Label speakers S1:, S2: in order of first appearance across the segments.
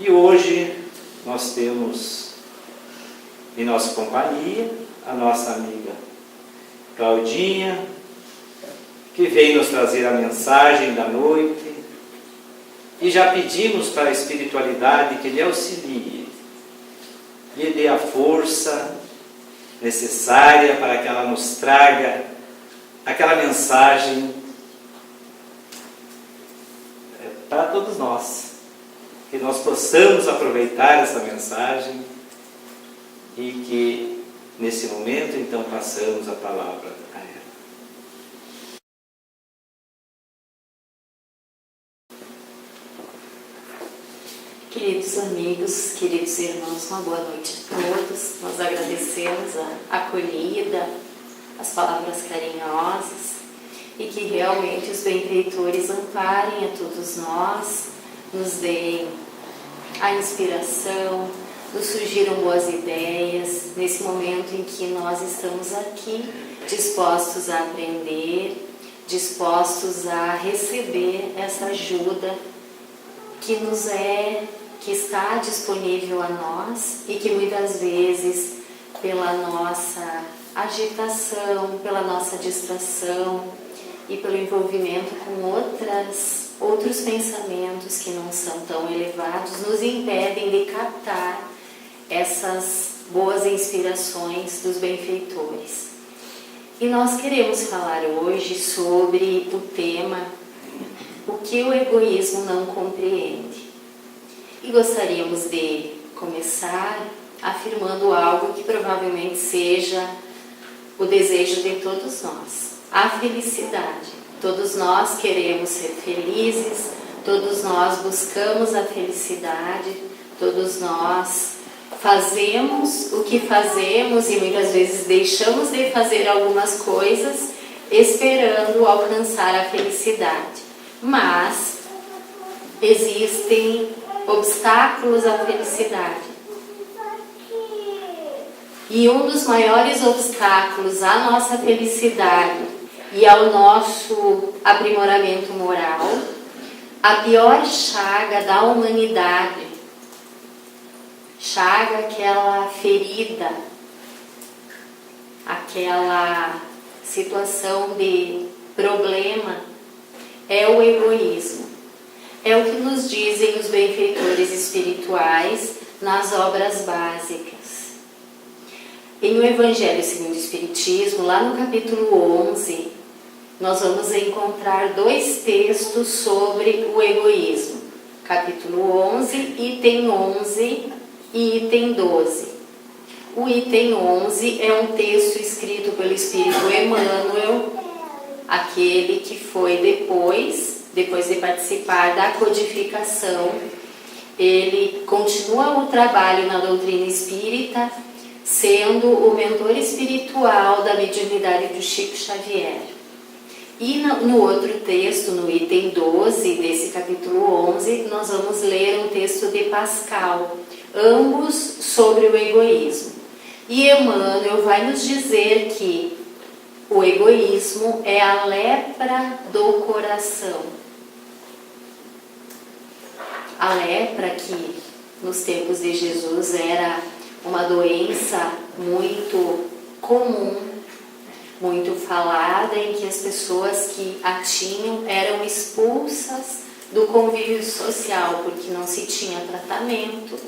S1: E hoje nós temos em nossa companhia a nossa amiga Claudinha, que veio nos trazer a mensagem da noite, e já pedimos para a espiritualidade que lhe auxilie, lhe dê a força necessária para que ela nos traga aquela mensagem para todos nós, que nós possamos aproveitar essa mensagem e que nesse momento então passamos a palavra a ela.
S2: Queridos amigos, queridos irmãos, uma boa noite a todos. Nós agradecemos a acolhida, as palavras carinhosas e que realmente os benfeitores amparem a todos nós, nos deem a inspiração, nos surgiram boas ideias nesse momento em que nós estamos aqui dispostos a aprender, dispostos a receber essa ajuda que está disponível a nós e que muitas vezes pela nossa agitação, pela nossa distração e pelo envolvimento com outros pensamentos que não são tão elevados, nos impedem de captar essas boas inspirações dos benfeitores. E nós queremos falar hoje sobre o tema o que o egoísmo não compreende. E gostaríamos de começar afirmando algo que provavelmente seja o desejo de todos nós: a felicidade. Todos nós queremos ser felizes, todos nós buscamos a felicidade, todos nós fazemos o que fazemos e muitas vezes deixamos de fazer algumas coisas esperando alcançar a felicidade. Mas existem obstáculos à felicidade. E um dos maiores obstáculos à nossa felicidade e ao nosso aprimoramento moral, a pior chaga da humanidade, chaga, aquela ferida, aquela situação de problema, é o egoísmo. É o que nos dizem os benfeitores espirituais nas obras básicas. Em O Evangelho segundo o Espiritismo, lá no capítulo 11, nós vamos encontrar dois textos sobre o egoísmo. Capítulo 11, item 11 e item 12. O item 11 é um texto escrito pelo Espírito Emmanuel, aquele que foi depois de participar da codificação, ele continua o trabalho na doutrina espírita, sendo o mentor espiritual da mediunidade do Chico Xavier. E no outro texto, no item 12 desse capítulo 11, nós vamos ler um texto de Pascal, ambos sobre o egoísmo. E Emmanuel vai nos dizer que o egoísmo é a lepra do coração. A lepra, que nos tempos de Jesus era uma doença muito comum, muito falada, em que as pessoas que a tinham eram expulsas do convívio social, porque não se tinha tratamento,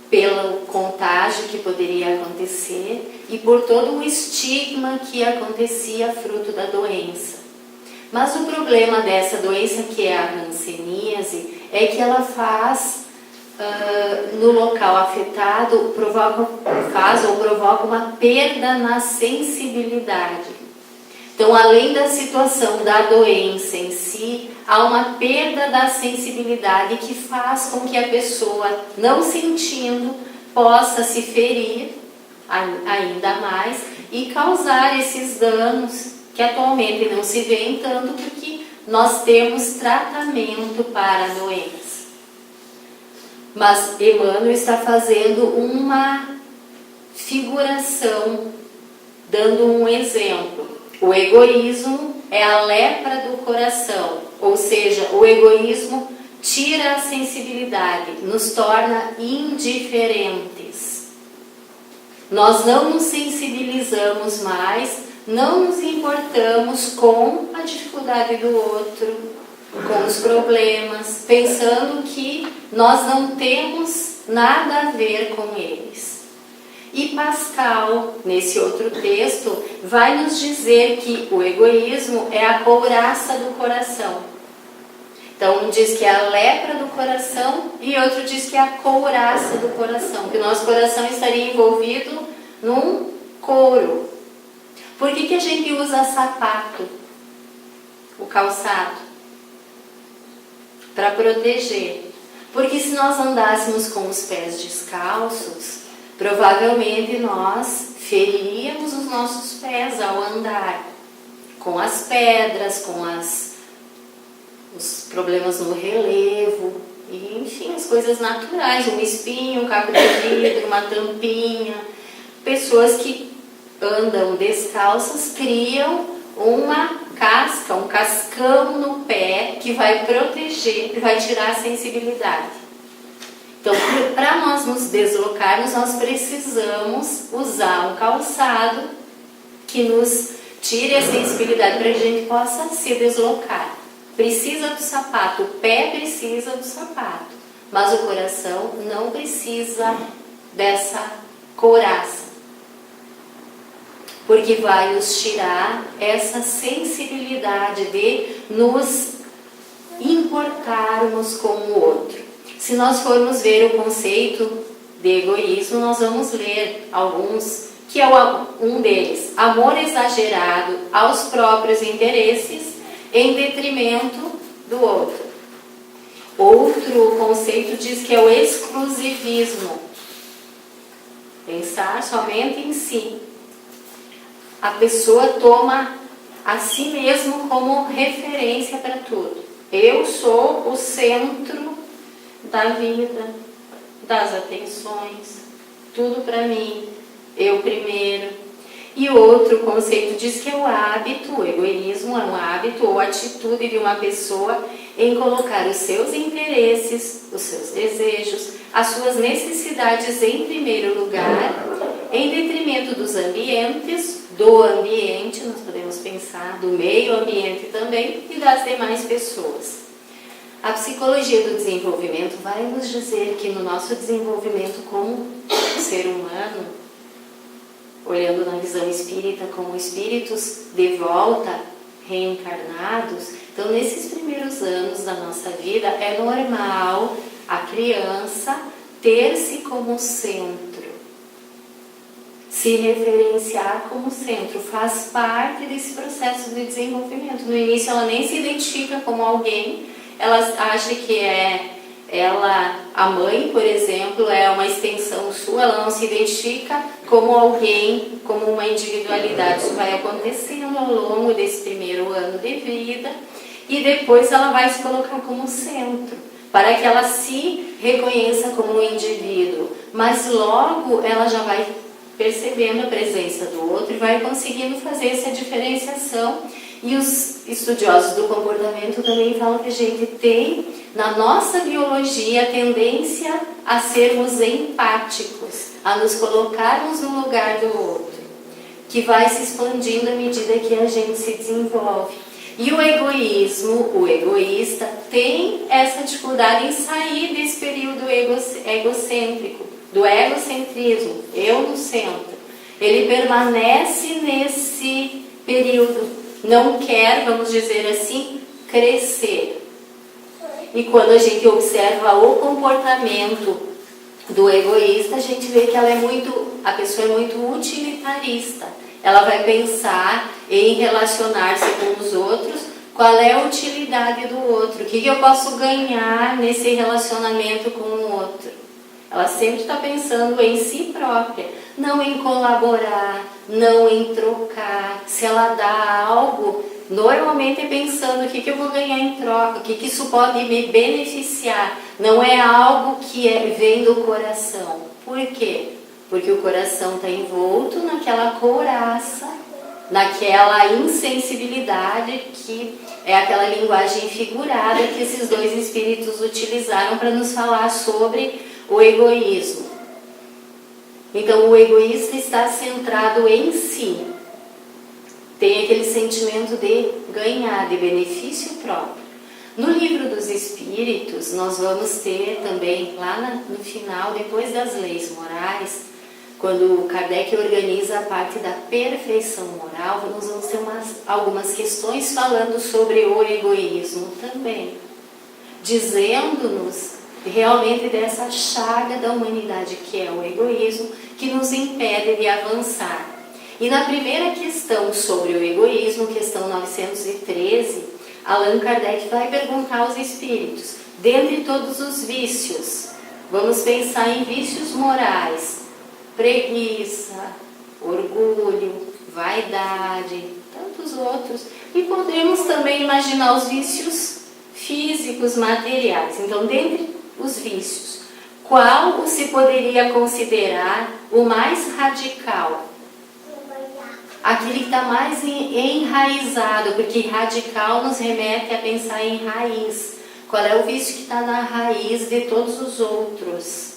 S2: pelo contágio que poderia acontecer e por todo o estigma que acontecia fruto da doença. Mas o problema dessa doença, que é a hanseníase, é que ela faz, no local afetado, provoca uma perda na sensibilidade. Então, além da situação da doença em si, há uma perda da sensibilidade que faz com que a pessoa, não sentindo, possa se ferir ainda mais e causar esses danos que atualmente não se vêem tanto, porque nós temos tratamento para a doença. Mas Emmanuel está fazendo uma figuração, dando um exemplo. O egoísmo é a lepra do coração, ou seja, o egoísmo tira a sensibilidade, nos torna indiferentes. Nós não nos sensibilizamos mais, não nos importamos com a dificuldade do outro, com os problemas, pensando que nós não temos nada a ver com eles. E Pascal, nesse outro texto, vai nos dizer que o egoísmo é a couraça do coração. Então, um diz que é a lepra do coração e outro diz que é a couraça do coração, que o nosso coração estaria envolvido num couro. Por que a gente usa sapato, o calçado? Para proteger. Porque se nós andássemos com os pés descalços, provavelmente nós feriríamos os nossos pés ao andar, com as pedras, com os problemas no relevo, e, enfim, as coisas naturais, um espinho, um caco de vidro, uma tampinha. Pessoas que andam descalças criam uma casca, um cascão no pé que vai proteger, que vai tirar a sensibilidade. Então, para nós nos deslocarmos, nós precisamos usar um calçado que nos tire a sensibilidade para que a gente possa se deslocar. Precisa do sapato, o pé precisa do sapato, mas o coração não precisa dessa couraça, porque vai nos tirar essa sensibilidade de nos importarmos com o outro. Se nós formos ver o conceito de egoísmo, nós vamos ler alguns, que é um deles: amor exagerado aos próprios interesses em detrimento do outro. Outro conceito diz que é o exclusivismo, pensar somente em si. A pessoa toma a si mesmo como referência para tudo. Eu sou o centro da vida, das atenções, tudo para mim, eu primeiro. E outro conceito diz que é o hábito, o egoísmo é um hábito ou atitude de uma pessoa em colocar os seus interesses, os seus desejos, as suas necessidades em primeiro lugar, em detrimento dos ambientes, do ambiente, nós podemos pensar, do meio ambiente também, e das demais pessoas. A psicologia do desenvolvimento vai nos dizer que no nosso desenvolvimento como ser humano, olhando na visão espírita como espíritos de volta, reencarnados, então nesses primeiros anos da nossa vida é normal a criança ter-se como centro, se referenciar como centro, faz parte desse processo de desenvolvimento. No início ela nem se identifica como alguém, ela acha que a mãe, por exemplo, é uma extensão sua, ela não se identifica como alguém, como uma individualidade. Isso vai acontecendo ao longo desse primeiro ano de vida e depois ela vai se colocar como centro, para que ela se reconheça como um indivíduo. Mas logo ela já vai percebendo a presença do outro e vai conseguindo fazer essa diferenciação. E os estudiosos do comportamento também falam que a gente tem, na nossa biologia, a tendência a sermos empáticos, a nos colocarmos no lugar do outro, que vai se expandindo à medida que a gente se desenvolve. E o egoísmo, o egoísta, tem essa dificuldade em sair desse período egocêntrico, do egocentrismo, eu no centro. Ele permanece nesse período, não quer, vamos dizer assim, crescer. E quando a gente observa o comportamento do egoísta, a gente vê que a pessoa é muito utilitarista. Ela vai pensar em relacionar-se com os outros, qual é a utilidade do outro, o que eu posso ganhar nesse relacionamento com o outro. Ela sempre está pensando em si própria, não em colaborar, não em trocar. Se ela dá algo, normalmente é pensando o que eu vou ganhar em troca, o que isso pode me beneficiar. Não é algo que vem do coração. Por quê? Porque o coração está envolto naquela couraça naquela insensibilidade que é aquela linguagem figurada que esses dois espíritos utilizaram para nos falar sobre o egoísmo. Então, o egoísta está centrado em si. Tem aquele sentimento de ganhar, de benefício próprio. No Livro dos Espíritos, nós vamos ter também, lá no final, depois das leis morais, quando Kardec organiza a parte da perfeição moral, nós vamos ter algumas questões falando sobre o egoísmo também, dizendo-nos realmente dessa chaga da humanidade que é o egoísmo, que nos impede de avançar. E na primeira questão sobre o egoísmo, questão 913, Allan Kardec vai perguntar aos espíritos, dentre todos os vícios, vamos pensar em vícios morais, preguiça, orgulho, vaidade, tantos outros, e podemos também imaginar os vícios físicos, materiais. Então, dentre os vícios, qual se poderia considerar o mais radical? Aquele que está mais enraizado, porque radical nos remete a pensar em raiz. Qual é o vício que está na raiz de todos os outros?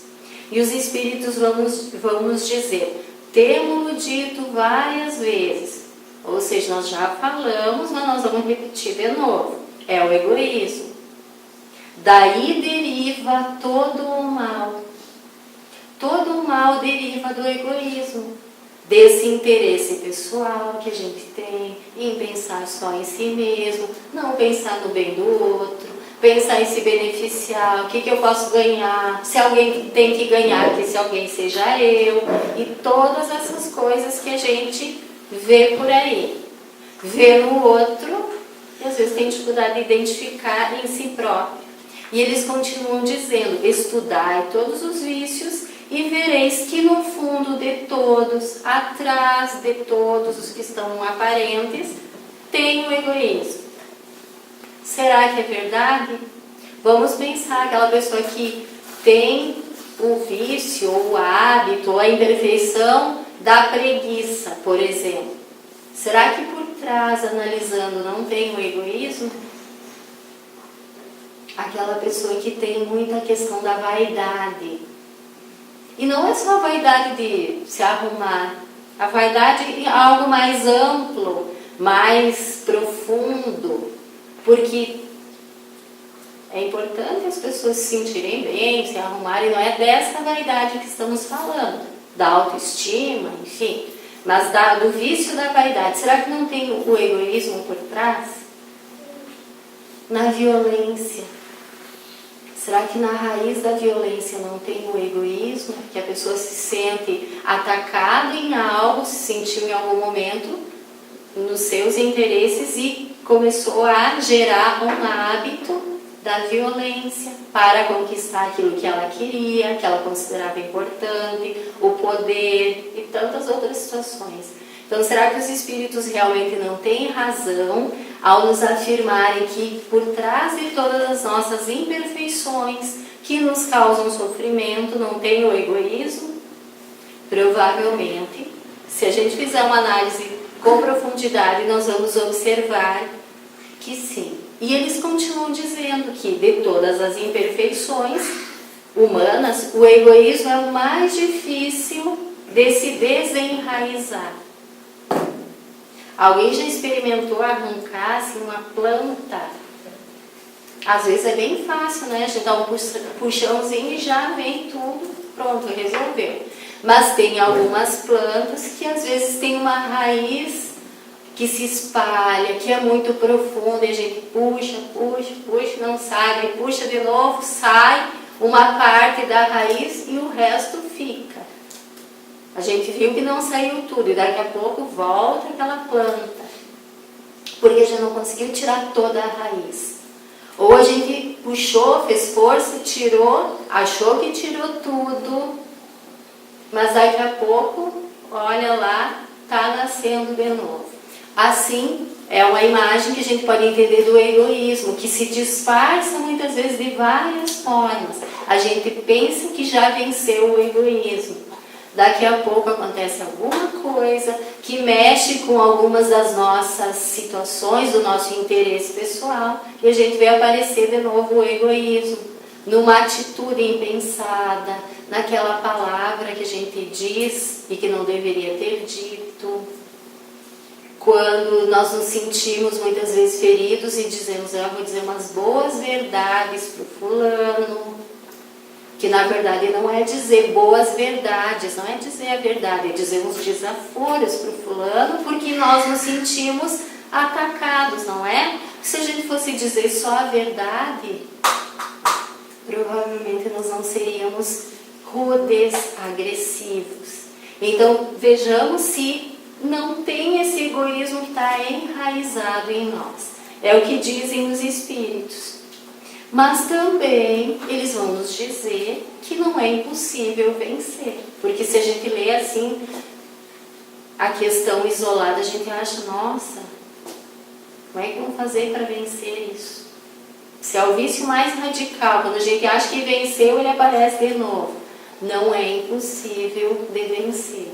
S2: E os espíritos vão nos dizer, temos-lo dito várias vezes, ou seja, nós já falamos, mas nós vamos repetir de novo, é o egoísmo. Daí deriva todo o mal. Todo o mal deriva do egoísmo, desse interesse pessoal que a gente tem em pensar só em si mesmo, não pensar no bem do outro, pensar em se beneficiar, o que eu posso ganhar, se alguém tem que ganhar, que se alguém seja eu, e todas essas coisas que a gente vê por aí. Vê no outro e às vezes tem dificuldade de identificar em si próprio. E eles continuam dizendo, estudai todos os vícios e vereis que no fundo de todos, atrás de todos os que estão aparentes, tem o egoísmo. Será que é verdade? Vamos pensar aquela pessoa que tem o vício, ou o hábito, ou a imperfeição da preguiça, por exemplo. Será que por trás, analisando, não tem o egoísmo? Aquela pessoa que tem muita questão da vaidade. E não é só a vaidade de se arrumar. A vaidade é algo mais amplo, mais profundo. Porque é importante as pessoas se sentirem bem, se arrumarem. Não é dessa vaidade que estamos falando. Da autoestima, enfim. Mas do vício da vaidade. Será que não tem o egoísmo por trás? Na violência. Será que na raiz da violência não tem o egoísmo? Que a pessoa se sente atacada em algo, se sentiu em algum momento nos seus interesses e começou a gerar um hábito da violência para conquistar aquilo que ela queria, que ela considerava importante, o poder e tantas outras situações. Então, será que os espíritos realmente não têm razão ao nos afirmarem que por trás de todas as nossas imperfeições que nos causam sofrimento não tem o egoísmo? Provavelmente, se a gente fizer uma análise com profundidade, nós vamos observar que sim. E eles continuam dizendo que de todas as imperfeições humanas, o egoísmo é o mais difícil de se desenraizar. Alguém já experimentou arrancar assim, uma planta? Às vezes é bem fácil, né? A gente dá um puxãozinho e já vem tudo, pronto, resolveu. Mas tem algumas plantas que às vezes tem uma raiz que se espalha, que é muito profunda, e a gente puxa, não sai, puxa de novo, sai uma parte da raiz e o resto fica. A gente viu que não saiu tudo e daqui a pouco volta aquela planta, porque já não conseguiu tirar toda a raiz. Ou a gente puxou, fez força, tirou, achou que tirou tudo, mas daqui a pouco, olha lá, está nascendo de novo. Assim, é uma imagem que a gente pode entender do egoísmo, que se disfarça muitas vezes de várias formas. A gente pensa que já venceu o egoísmo. Daqui a pouco acontece alguma coisa, que mexe com algumas das nossas situações, do nosso interesse pessoal, e a gente vê aparecer de novo o egoísmo, numa atitude impensada, naquela palavra que a gente diz e que não deveria ter dito. Quando nós nos sentimos muitas vezes feridos e dizemos, eu vou dizer umas boas verdades para o fulano, que na verdade não é dizer boas verdades, não é dizer a verdade, é dizer uns desaforos para o fulano, porque nós nos sentimos atacados, não é? Se a gente fosse dizer só a verdade, provavelmente nós não seríamos rudes, agressivos. Então vejamos se não tem esse egoísmo que está enraizado em nós. É o que dizem os espíritos. Mas também eles vão nos dizer que não é impossível vencer. Porque se a gente lê assim a questão isolada, a gente acha, nossa, como é que vão fazer para vencer isso? Se é o vício mais radical, quando a gente acha que venceu, ele aparece de novo. Não é impossível de vencer.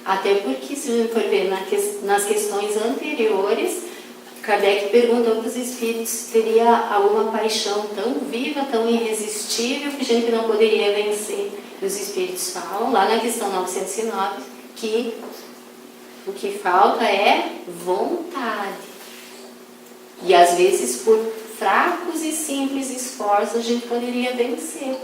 S2: Até porque, se a gente for ver nas questões anteriores, Kardec perguntou para os espíritos se teria alguma paixão tão viva, tão irresistível, que a gente não poderia vencer. E os espíritos falam, lá na questão 909, que o que falta é vontade. E às vezes, por fracos e simples esforços, a gente poderia vencer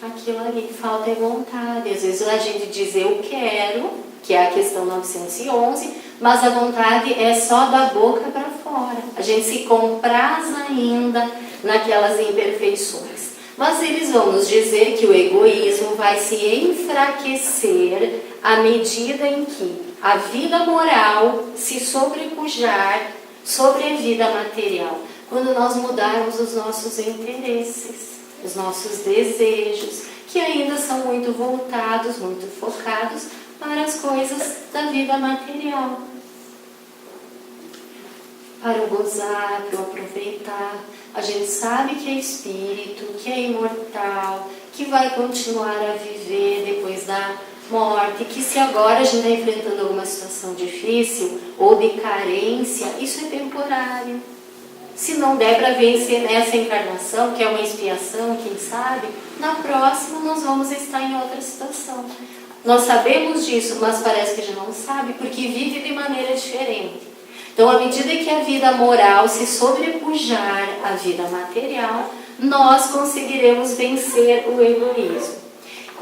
S2: aquilo ali. Falta é vontade. Às vezes a gente diz eu quero, que é a questão 911, mas a vontade é só da boca para fora. A gente se compraz ainda naquelas imperfeições. Mas eles vão nos dizer que o egoísmo vai se enfraquecer à medida em que a vida moral se sobrepujar sobre a vida material. Quando nós mudarmos os nossos interesses, os nossos desejos, que ainda são muito voltados, muito focados para as coisas da vida material. Para o gozar, para o aproveitar. A gente sabe que é espírito, que é imortal, que vai continuar a viver depois da morte, que se agora a gente está enfrentando alguma situação difícil ou de carência, isso é temporário. Se não der para vencer nessa encarnação, que é uma expiação, quem sabe, na próxima nós vamos estar em outra situação. Nós sabemos disso, mas parece que a gente não sabe, porque vive de maneira diferente. Então, à medida que a vida moral se sobrepujar à vida material, nós conseguiremos vencer o egoísmo.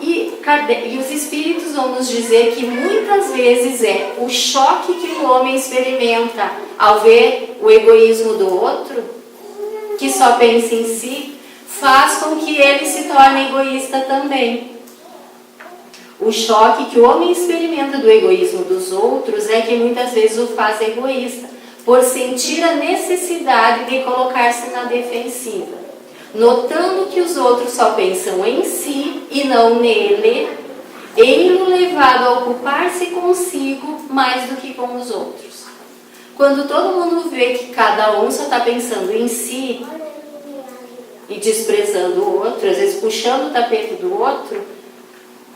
S2: E os espíritos vão nos dizer que muitas vezes é o choque que o homem experimenta ao ver o egoísmo do outro, que só pensa em si, faz com que ele se torne egoísta também. O choque que o homem experimenta do egoísmo dos outros é que muitas vezes o faz egoísta, por sentir a necessidade de colocar-se na defensiva. Notando que os outros só pensam em si e não nele, ele-o levado a ocupar-se consigo mais do que com os outros. Quando todo mundo vê que cada um só está pensando em si e desprezando o outro, às vezes puxando o tapete do outro,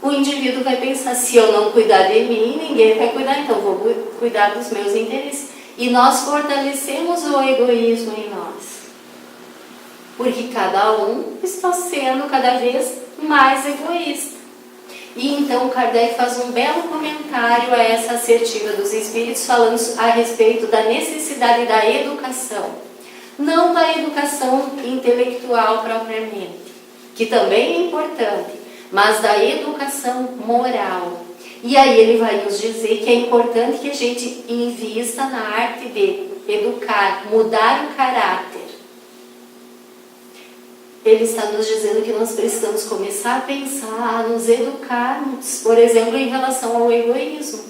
S2: o indivíduo vai pensar, se eu não cuidar de mim, ninguém vai cuidar, então vou cuidar dos meus interesses. E nós fortalecemos o egoísmo em nós. Porque cada um está sendo cada vez mais egoísta. E então Kardec faz um belo comentário a essa assertiva dos espíritos, falando a respeito da necessidade da educação. Não da educação intelectual propriamente, que também é importante, mas da educação moral. E aí ele vai nos dizer que é importante que a gente invista na arte de educar, mudar o caráter. Ele está nos dizendo que nós precisamos começar a pensar, a nos educarmos, por exemplo, em relação ao egoísmo.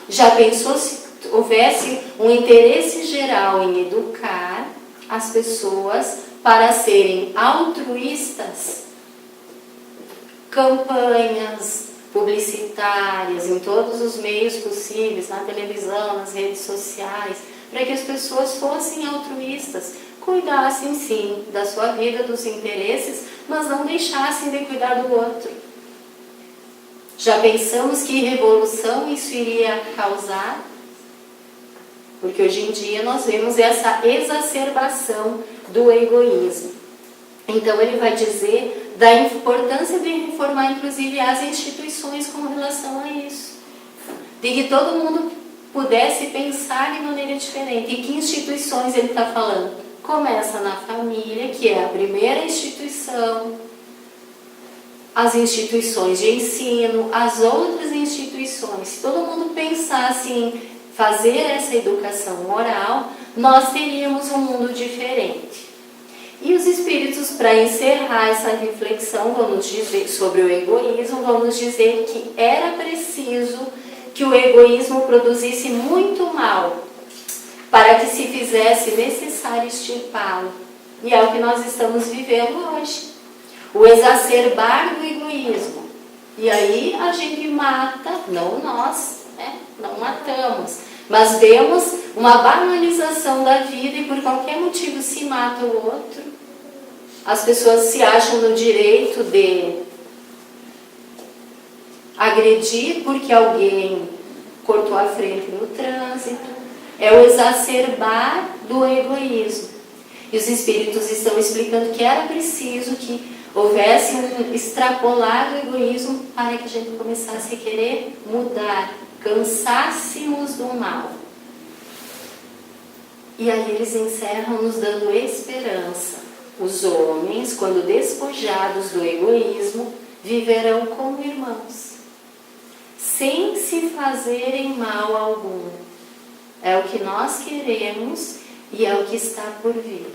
S2: Já pensou se houvesse um interesse geral em educar as pessoas para serem altruístas? Campanhas publicitárias em todos os meios possíveis, na televisão, nas redes sociais, para que as pessoas fossem altruístas, cuidassem sim da sua vida, dos interesses, mas não deixassem de cuidar do outro. Já pensamos que revolução isso iria causar? Porque hoje em dia nós vemos essa exacerbação do egoísmo. Então ele vai dizer da importância de reformar inclusive as instituições com relação a isso. De que todo mundo pudesse pensar de maneira diferente. E que instituições ele está falando? Começa na família, que é a primeira instituição, as instituições de ensino, as outras instituições. Se todo mundo pensasse em fazer essa educação moral, nós teríamos um mundo diferente. E os espíritos, para encerrar essa reflexão, vão nos dizer sobre o egoísmo, vão nos dizer que era preciso que o egoísmo produzisse muito mal para que se fizesse necessário extirpá-lo. E é o que nós estamos vivendo hoje. O exacerbar do egoísmo. E aí a gente mata, não nós, né? Não matamos, mas vemos uma banalização da vida e por qualquer motivo se mata o outro. As pessoas se acham no direito de agredir porque alguém cortou a frente no trânsito. É o exacerbar do egoísmo. E os espíritos estão explicando que era preciso que houvesse um extrapolar do egoísmo para que a gente começasse a querer mudar, cansássemos do mal. E aí eles encerram nos dando esperança. Os homens, quando despojados do egoísmo, viverão como irmãos, sem se fazerem mal algum. É o que nós queremos e é o que está por vir.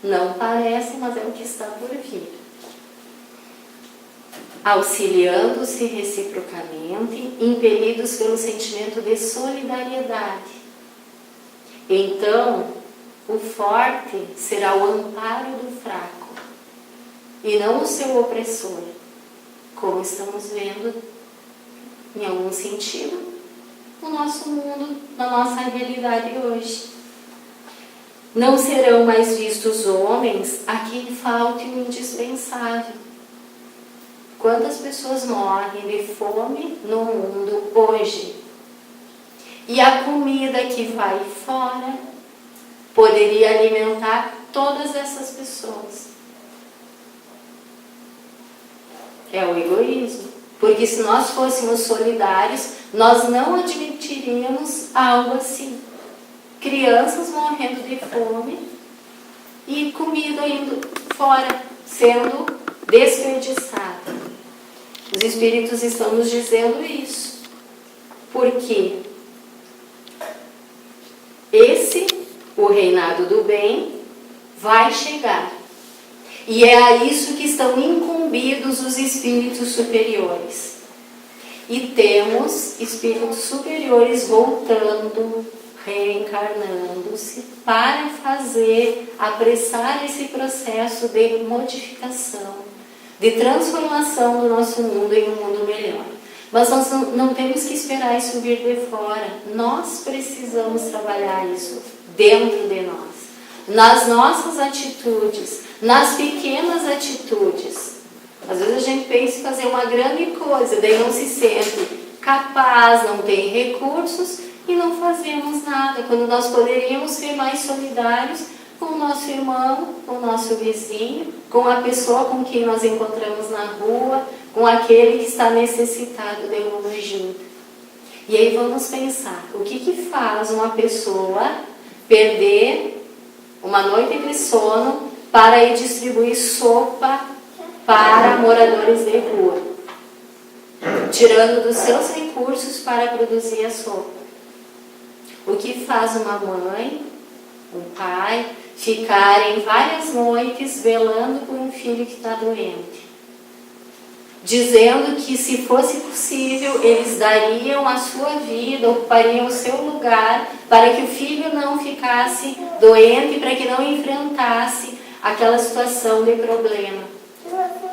S2: Não parece, mas é o que está por vir. Auxiliando-se reciprocamente, impelidos pelo sentimento de solidariedade. Então, o forte será o amparo do fraco, e não o seu opressor, como estamos vendo, em algum sentido, no nosso mundo, na nossa realidade hoje. Não serão mais vistos homens a quem falte o indispensável. Quantas pessoas morrem de fome no mundo hoje? E a comida que vai fora poderia alimentar todas essas pessoas. É o egoísmo. Porque se nós fôssemos solidários, nós não admitiríamos algo assim. Crianças morrendo de fome e comida indo fora, sendo desperdiçada. Os espíritos estão nos dizendo isso. Porque o reinado do bem, vai chegar. E é a isso que estão incumbidos os espíritos superiores. E temos espíritos superiores voltando, reencarnando-se, para apressar esse processo de modificação, de transformação do nosso mundo em um mundo melhor. Mas nós não temos que esperar isso vir de fora. Nós precisamos trabalhar isso dentro de nós, nas nossas atitudes, nas pequenas atitudes. Às vezes a gente pensa em fazer uma grande coisa, daí não se sente capaz, não tem recursos e não fazemos nada, quando nós poderíamos ser mais solidários com o nosso irmão, com o nosso vizinho, com a pessoa com quem nós encontramos na rua, com aquele que está necessitado de uma ajuda. E aí vamos pensar, o que faz uma pessoa perder uma noite de sono para ir distribuir sopa para moradores de rua, tirando dos seus recursos para produzir a sopa? O que faz uma mãe, um pai, ficarem várias noites velando por um filho que está doente, dizendo que se fosse possível eles dariam a sua vida, ocupariam o seu lugar para que o filho não ficasse doente, para que não enfrentasse aquela situação de problema.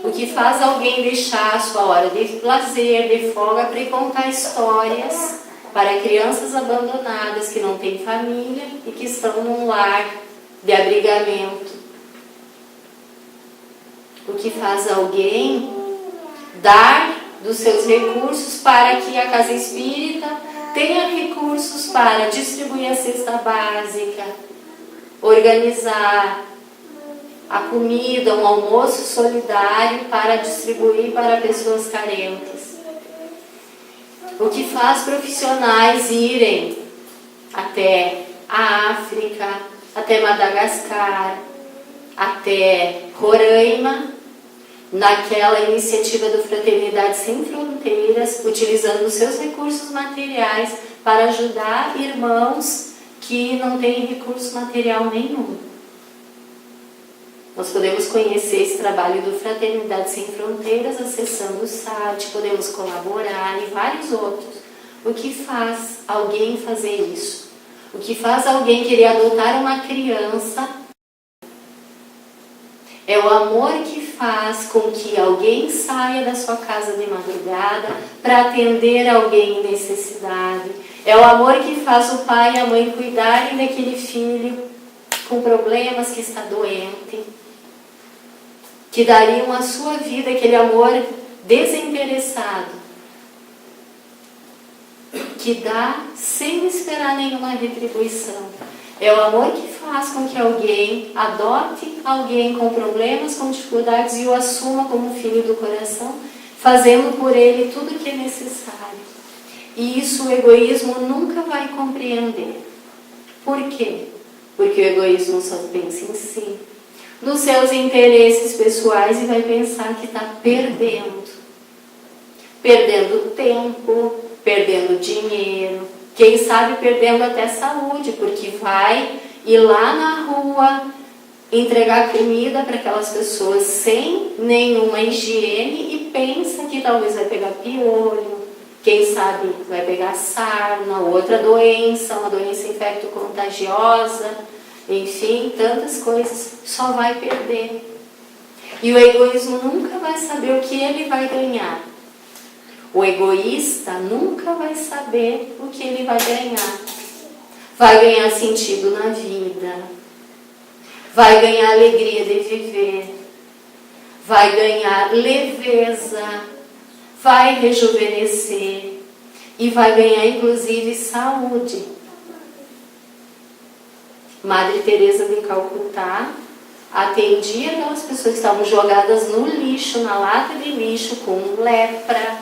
S2: O que faz alguém deixar a sua hora de lazer, de folga, para contar histórias para crianças abandonadas que não têm família e que estão num lar de abrigamento. O que faz alguém dar dos seus recursos para que a casa espírita tenha recursos para distribuir a cesta básica, organizar a comida, um almoço solidário para distribuir para pessoas carentes. O que faz profissionais irem até a África, até Madagascar, até Roraima, naquela iniciativa do Fraternidade Sem Fronteiras, utilizando os seus recursos materiais para ajudar irmãos que não têm recurso material nenhum. Nós podemos conhecer esse trabalho do Fraternidade Sem Fronteiras acessando o site, podemos colaborar e vários outros. O que faz alguém fazer isso? O que faz alguém querer adotar uma criança é o amor que faz com que alguém saia da sua casa de madrugada para atender alguém em necessidade. É o amor que faz o pai e a mãe cuidarem daquele filho com problemas que está doente, que dariam a sua vida, aquele amor desinteressado, que dá sem esperar nenhuma retribuição. É o amor que faz com que alguém adote alguém com problemas, com dificuldades e o assuma como filho do coração, fazendo por ele tudo o que é necessário. E isso o egoísmo nunca vai compreender. Por quê? Porque o egoísmo só pensa em si, nos seus interesses pessoais, e vai pensar que está perdendo. Perdendo tempo, perdendo dinheiro, quem sabe perdendo até saúde, porque vai ir lá na rua entregar comida para aquelas pessoas sem nenhuma higiene e pensa que talvez vai pegar piolho, quem sabe vai pegar sarna, outra doença, uma doença infecto-contagiosa, enfim, tantas coisas, só vai perder. E o egoísmo nunca vai saber o que ele vai ganhar. O egoísta nunca vai saber o que ele vai ganhar. Vai ganhar sentido na vida, vai ganhar alegria de viver, vai ganhar leveza, vai rejuvenescer e vai ganhar inclusive saúde. Madre Teresa de Calcutá atendia aquelas pessoas que estavam jogadas no lixo, na lata de lixo, com lepra,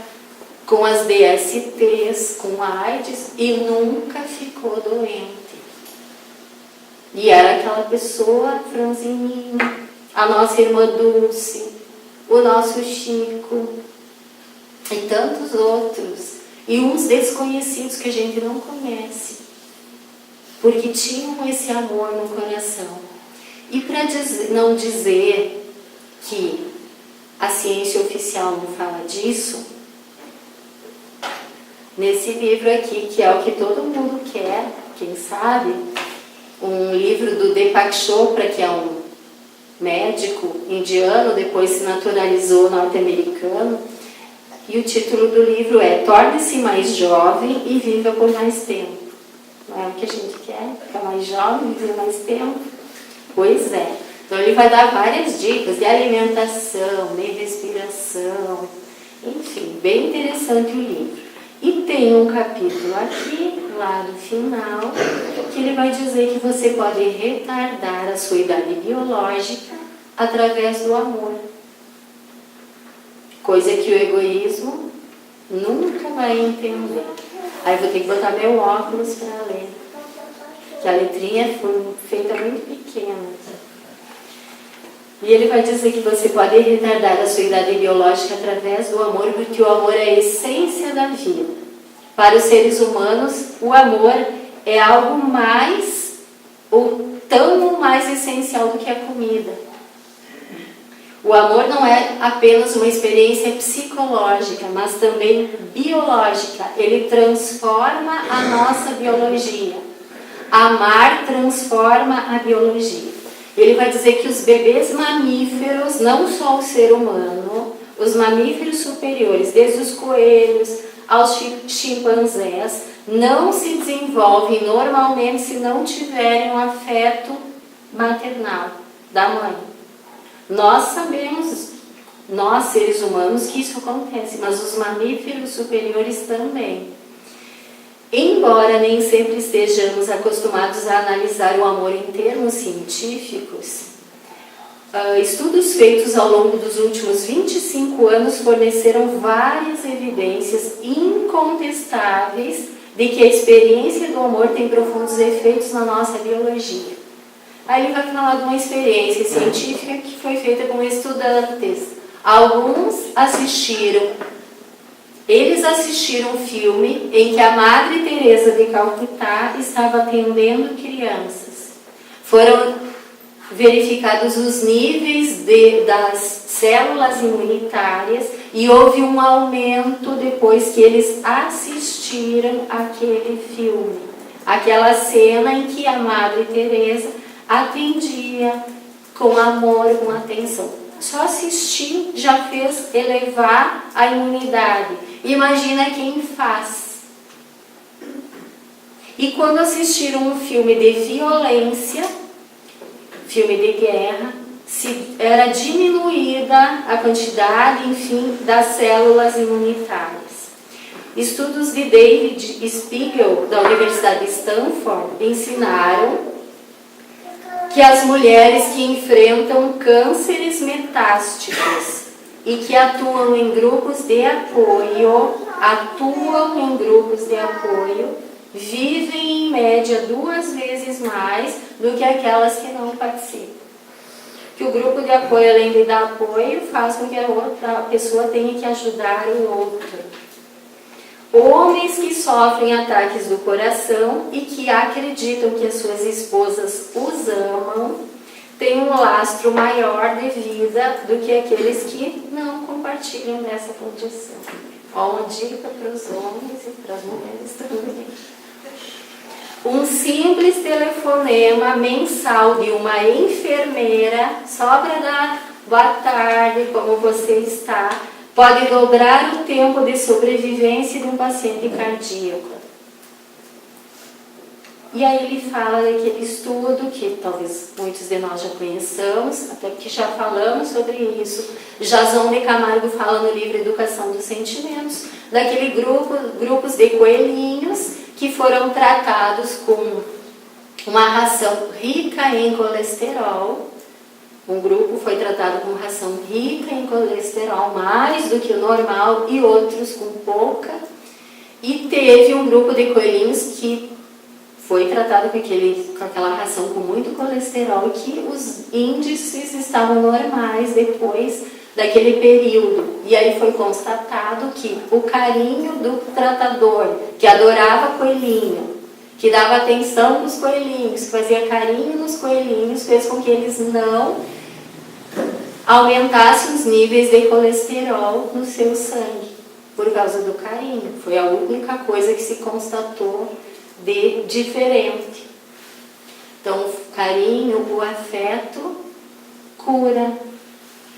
S2: com as DSTs, com AIDS, e nunca ficou doente. E era aquela pessoa franzininha, a nossa irmã Dulce, o nosso Chico, e tantos outros, e uns desconhecidos que a gente não conhece, porque tinham esse amor no coração. E para não dizer que a ciência oficial não fala disso, nesse livro aqui, que é o que todo mundo quer, quem sabe, um livro do Deepak Chopra, que é um médico indiano, depois se naturalizou norte-americano, e o título do livro é Torne-se mais jovem e viva por mais tempo. Não é o que a gente quer? Ficar mais jovem, viver mais tempo? Pois é. Então ele vai dar várias dicas de alimentação, de respiração, enfim, bem interessante o livro. E tem um capítulo aqui, lá no final, que ele vai dizer que você pode retardar a sua idade biológica através do amor. Coisa que o egoísmo nunca vai entender. Aí vou ter que botar meu óculos para ler, que a letrinha foi feita muito pequena. E ele vai dizer que você pode retardar a sua idade biológica através do amor, porque o amor é a essência da vida. Para os seres humanos, o amor é algo mais, ou tão mais essencial do que a comida. O amor não é apenas uma experiência psicológica, mas também biológica. Ele transforma a nossa biologia. Amar transforma a biologia. Ele vai dizer que os bebês mamíferos, não só o ser humano, os mamíferos superiores, desde os coelhos aos chimpanzés, não se desenvolvem normalmente se não tiverem um afeto maternal da mãe. Nós sabemos, nós seres humanos que isso acontece, mas os mamíferos superiores também. Embora nem sempre estejamos acostumados a analisar o amor em termos científicos, estudos feitos ao longo dos últimos 25 anos forneceram várias evidências incontestáveis de que a experiência do amor tem profundos efeitos na nossa biologia. Aí ele vai falar de uma experiência científica que foi feita com estudantes. Eles assistiram um filme em que a Madre Teresa de Calcutá estava atendendo crianças. Foram verificados os níveis das células imunitárias e houve um aumento depois que eles assistiram aquele filme. Aquela cena em que a Madre Teresa atendia com amor, com atenção. Só assistir já fez elevar a imunidade. Imagina quem faz. E quando assistiram um filme de violência, filme de guerra, era diminuída a quantidade, enfim, das células imunitárias. Estudos de David Spiegel, da Universidade de Stanford, ensinaram que as mulheres que enfrentam cânceres metásticos e que atuam em grupos de apoio, vivem em média 2 vezes mais do que aquelas que não participam. Que o grupo de apoio, além de dar apoio, faz com que a outra pessoa tenha que ajudar o outro. Homens que sofrem ataques do coração e que acreditam que as suas esposas os amam têm um lastro maior de vida do que aqueles que não compartilham dessa condição. Ó, uma dica para os homens e para as mulheres também. Um simples telefonema mensal de uma enfermeira, só para dar boa tarde, como você está, pode dobrar o tempo de sobrevivência de um paciente cardíaco. E aí ele fala daquele estudo que talvez muitos de nós já conheçamos, até porque já falamos sobre isso. Jason de Camargo fala no livro Educação dos Sentimentos, daquele grupos de coelhinhos que foram tratados com uma ração rica em colesterol. Um grupo foi tratado com ração rica em colesterol, mais do que o normal, e outros com pouca. E teve um grupo de coelhinhos que foi tratado com aquela ração com muito colesterol, e que os índices estavam normais depois daquele período. E aí foi constatado que o carinho do tratador, que adorava coelhinho, que dava atenção para os coelhinhos, que fazia carinho nos coelhinhos, fez com que eles não aumentassem os níveis de colesterol no seu sangue, por causa do carinho. Foi a única coisa que se constatou de diferente. Então, o carinho, o afeto, cura,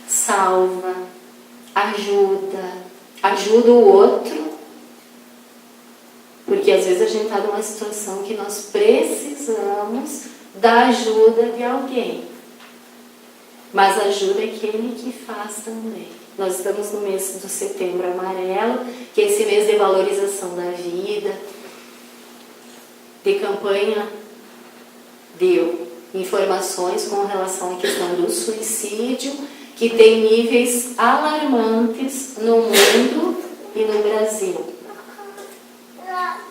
S2: salva, ajuda o outro, porque às vezes a gente está numa situação que nós precisamos da ajuda de alguém, mas ajuda é aquele que faz também. Nós estamos no mês do Setembro Amarelo, que é esse mês de valorização da vida, de campanha de informações com relação à questão do suicídio, que tem níveis alarmantes no mundo e no Brasil.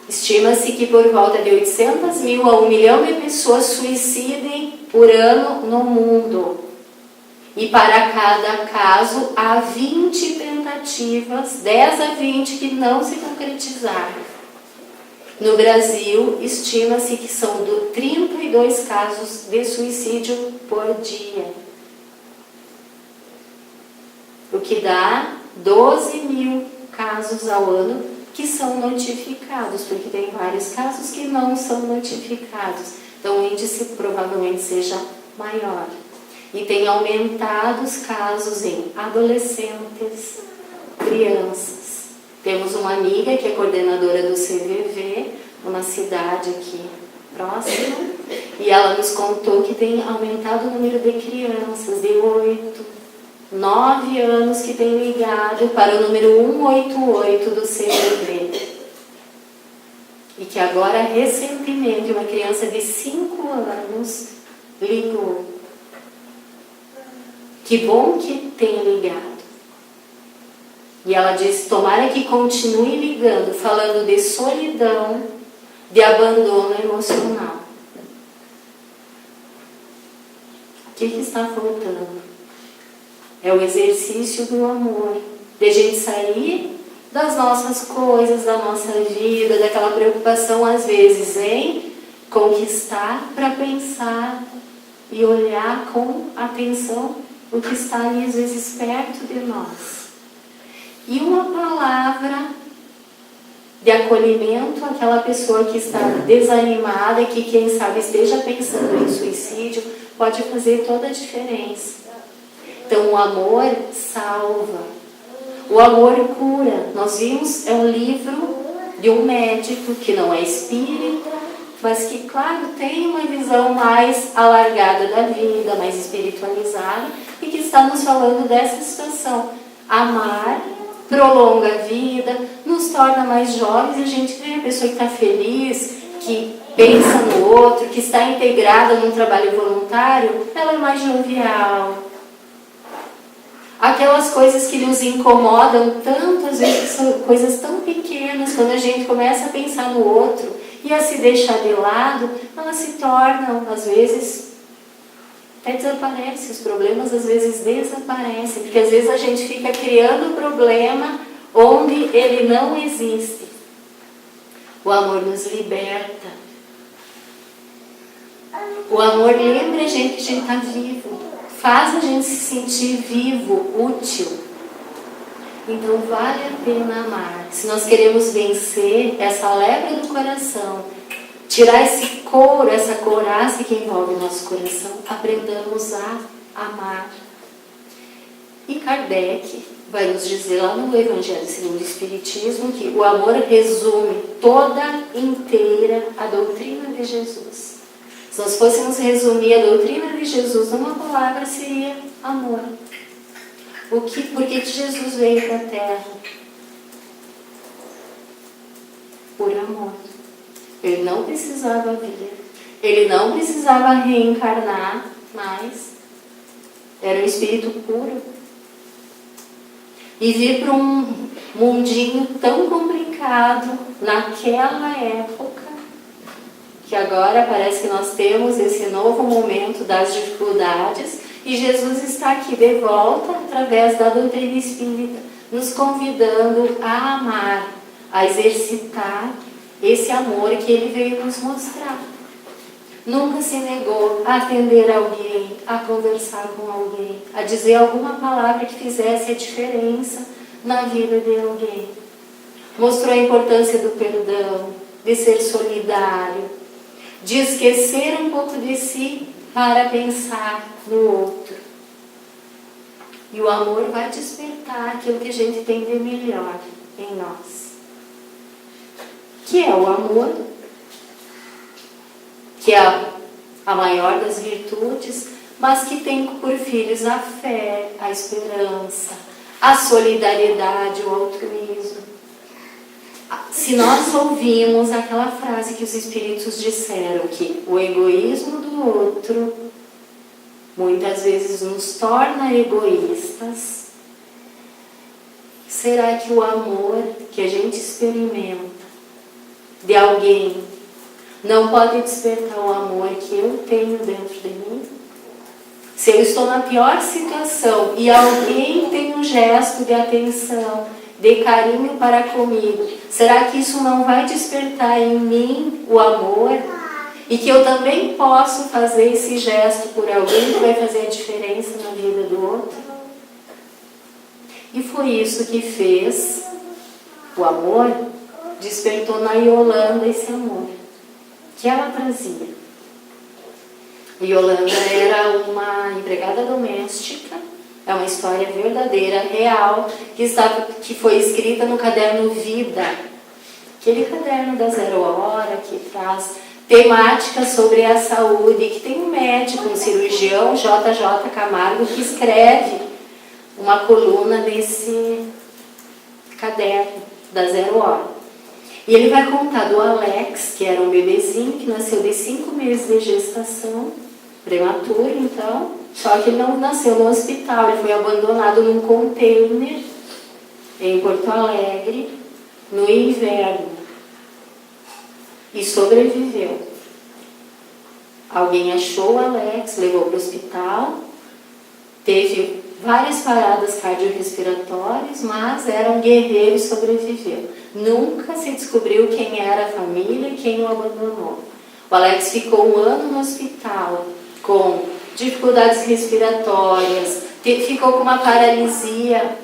S2: Estima-se que por volta de 800 mil a 1 milhão de pessoas suicidem por ano no mundo. E para cada caso há 20 tentativas, 10 a 20 que não se concretizaram. No Brasil, estima-se que são 32 casos de suicídio por dia, o que dá 12 mil casos ao ano que são notificados, porque tem vários casos que não são notificados. Então o índice provavelmente seja maior. E tem aumentado os casos em adolescentes, crianças. Temos uma amiga que é coordenadora do CVV, numa cidade aqui próxima, e ela nos contou que tem aumentado o número de crianças, de 8, 9 anos que tem ligado para o número 188 do CVV. E que agora, recentemente, uma criança de 5 anos ligou. Que bom que tem ligado. E ela disse, tomara que continue ligando, falando de solidão, de abandono emocional. O que está faltando? É o exercício do amor, de a gente sair das nossas coisas, da nossa vida, daquela preocupação às vezes em conquistar, para pensar e olhar com atenção o que está ali às vezes perto de nós. E uma palavra de acolhimento àquela pessoa que está desanimada e que quem sabe esteja pensando em suicídio, pode fazer toda a diferença. Então o amor salva. O amor cura. Nós vimos, é um livro de um médico que não é espírita, mas que, claro, tem uma visão mais alargada da vida, mais espiritualizada, e que está nos falando dessa situação. Amar prolonga a vida, nos torna mais jovens, a gente vê a pessoa que está feliz, que pensa no outro, que está integrada num trabalho voluntário, ela é mais jovial. Aquelas coisas que nos incomodam tanto, às vezes são coisas tão pequenas, quando a gente começa a pensar no outro e a se deixar de lado, elas se tornam, às vezes, até desaparecem. Os problemas às vezes desaparecem, porque às vezes a gente fica criando problema onde ele não existe. O amor nos liberta. O amor lembra a gente que a gente está vivo. Faz a gente se sentir vivo, útil. Então vale a pena amar. Se nós queremos vencer essa lepra do coração, tirar esse couro, essa couraça que envolve o nosso coração, aprendamos a amar. E Kardec vai nos dizer lá no Evangelho segundo o Espiritismo que o amor resume toda inteira a doutrina de Jesus. Se nós fôssemos resumir a doutrina de Jesus numa palavra, seria amor. Por que Jesus veio para a Terra? Por amor. Ele não precisava vir. Ele não precisava reencarnar, mas era um espírito puro. E vir para um mundinho tão complicado naquela época, que agora parece que nós temos esse novo momento das dificuldades, e Jesus está aqui de volta através da doutrina espírita, nos convidando a amar, a exercitar esse amor que ele veio nos mostrar. Nunca se negou a atender alguém, a conversar com alguém, a dizer alguma palavra que fizesse a diferença na vida de alguém. Mostrou a importância do perdão, de ser solidário, de esquecer um pouco de si para pensar no outro. E o amor vai despertar aquilo que a gente tem de melhor em nós. Que é o amor, que é a maior das virtudes, mas que tem por filhos a fé, a esperança, a solidariedade, o altruísmo. Se nós ouvimos aquela frase que os espíritos disseram, que o egoísmo do outro muitas vezes nos torna egoístas, será que o amor que a gente experimenta de alguém não pode despertar o amor que eu tenho dentro de mim? Se eu estou na pior situação e alguém tem um gesto de atenção, de carinho para comigo, será que isso não vai despertar em mim o amor? E que eu também posso fazer esse gesto por alguém que vai fazer a diferença na vida do outro? E foi isso que fez o amor, despertou na Yolanda esse amor que ela trazia. Yolanda era uma empregada doméstica. É uma história verdadeira, real, que foi escrita no caderno Vida. Aquele caderno da 0 hora, que traz temáticas sobre a saúde, que tem um médico, um cirurgião, JJ Camargo, que escreve uma coluna desse caderno da 0 Hora. E ele vai contar do Alex, que era um bebezinho que nasceu de 5 meses de gestação, prematuro então, só que ele não nasceu no hospital, ele foi abandonado num container em Porto Alegre, no inverno, e sobreviveu. Alguém achou o Alex, levou para o hospital, teve várias paradas cardiorrespiratórias, mas era um guerreiro e sobreviveu. Nunca se descobriu quem era a família e quem o abandonou. O Alex ficou 1 ano no hospital com dificuldades respiratórias, ficou com uma paralisia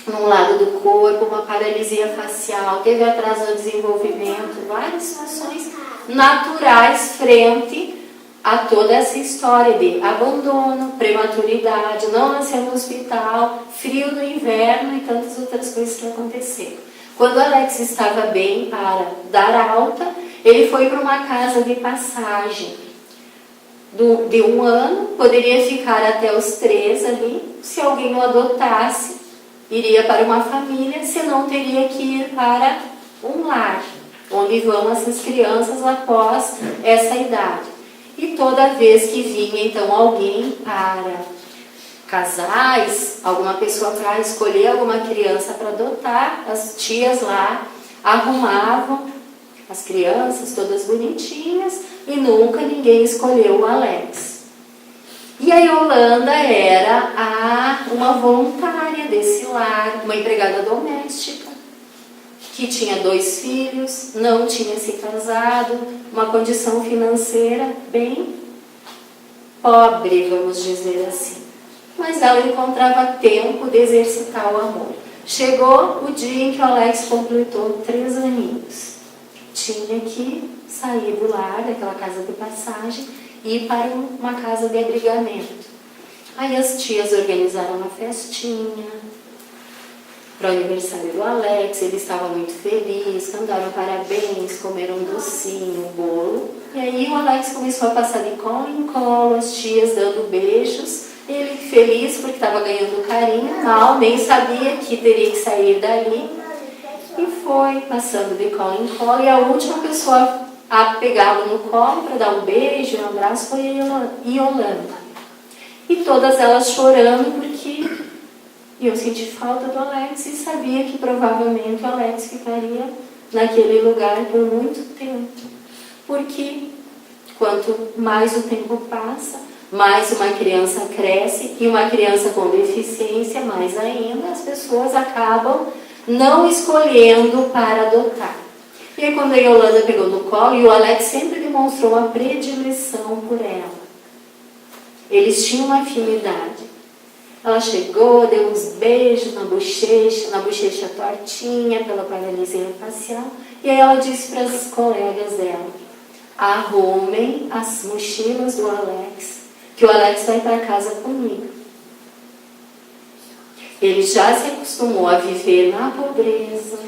S2: num lado do corpo, uma paralisia facial, teve atraso no desenvolvimento, várias situações naturais frente a toda essa história de abandono, prematuridade, não nasceu no hospital, frio no inverno e tantas outras coisas que aconteceram. Quando o Alex estava bem para dar alta, ele foi para uma casa de passagem de 1 ano, poderia ficar até os 3 ali, se alguém o adotasse, iria para uma família, senão teria que ir para um lar, onde vão essas crianças após essa idade. E toda vez que vinha então alguém para casais, alguma pessoa para escolher alguma criança para adotar, as tias lá arrumavam as crianças todas bonitinhas e nunca ninguém escolheu o Alex. E a Yolanda era uma voluntária desse lar, uma empregada doméstica, que tinha 2 filhos, não tinha se casado, uma condição financeira bem pobre, vamos dizer assim. Mas ela encontrava tempo de exercitar o amor. Chegou o dia em que o Alex completou 3 aninhos. Tinha que sair do lar, daquela casa de passagem, e ir para uma casa de abrigamento. Aí as tias organizaram uma festinha para o aniversário do Alex, ele estava muito feliz, cantaram parabéns, comeram um docinho, um bolo. E aí o Alex começou a passar de colo em colo, as tias dando beijos, ele feliz porque estava ganhando carinho, mal, nem sabia que teria que sair dali. E foi passando de colo em colo, e a última pessoa a pegá-lo no colo para dar um beijo, um abraço, foi a Yolanda. E todas elas chorando porque eu senti falta do Alex e sabia que provavelmente o Alex ficaria naquele lugar por muito tempo. Porque quanto mais o tempo passa, mais uma criança cresce, e uma criança com deficiência, mais ainda, as pessoas acabam não escolhendo para adotar. E aí quando a Yolanda pegou no colo, e o Alex sempre demonstrou uma predileção por ela. Eles tinham uma afinidade. Ela chegou, deu uns beijos na bochecha tortinha, pela paralisia facial, e aí ela disse para as colegas dela: arrumem as mochilas do Alex, que o Alex vai para casa comigo. Ele já se acostumou a viver na pobreza,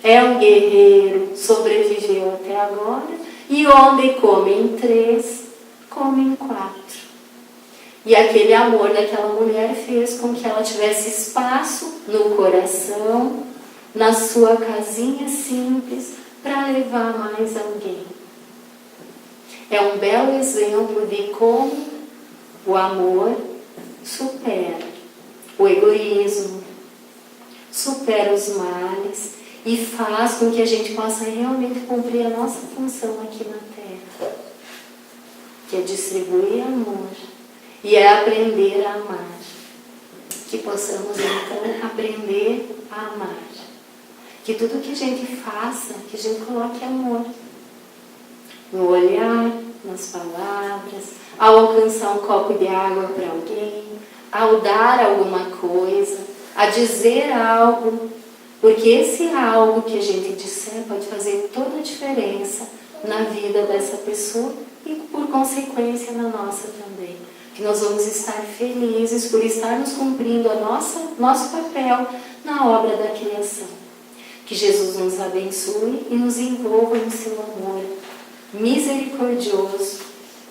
S2: é um guerreiro, sobreviveu até agora, e onde come em 3, come em 4. E aquele amor daquela mulher fez com que ela tivesse espaço no coração, na sua casinha simples, para levar mais alguém. É um belo exemplo de como o amor supera o egoísmo, supera os males e faz com que a gente possa realmente cumprir a nossa função aqui na Terra, que é distribuir amor e é aprender a amar. Que possamos então aprender a amar. Que tudo que a gente faça, que a gente coloque amor no olhar, nas palavras, ao alcançar um copo de água para alguém, ao dar alguma coisa, a dizer algo, porque esse algo que a gente disser pode fazer toda a diferença na vida dessa pessoa e, por consequência, na nossa também. Que nós vamos estar felizes por estarmos cumprindo nosso papel na obra da criação. Que Jesus nos abençoe e nos envolva no seu amor misericordioso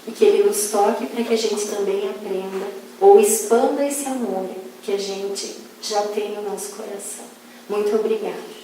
S2: e que Ele nos toque para que a gente também aprenda ou expanda esse amor que que a gente já tem no nosso coração. Muito obrigada.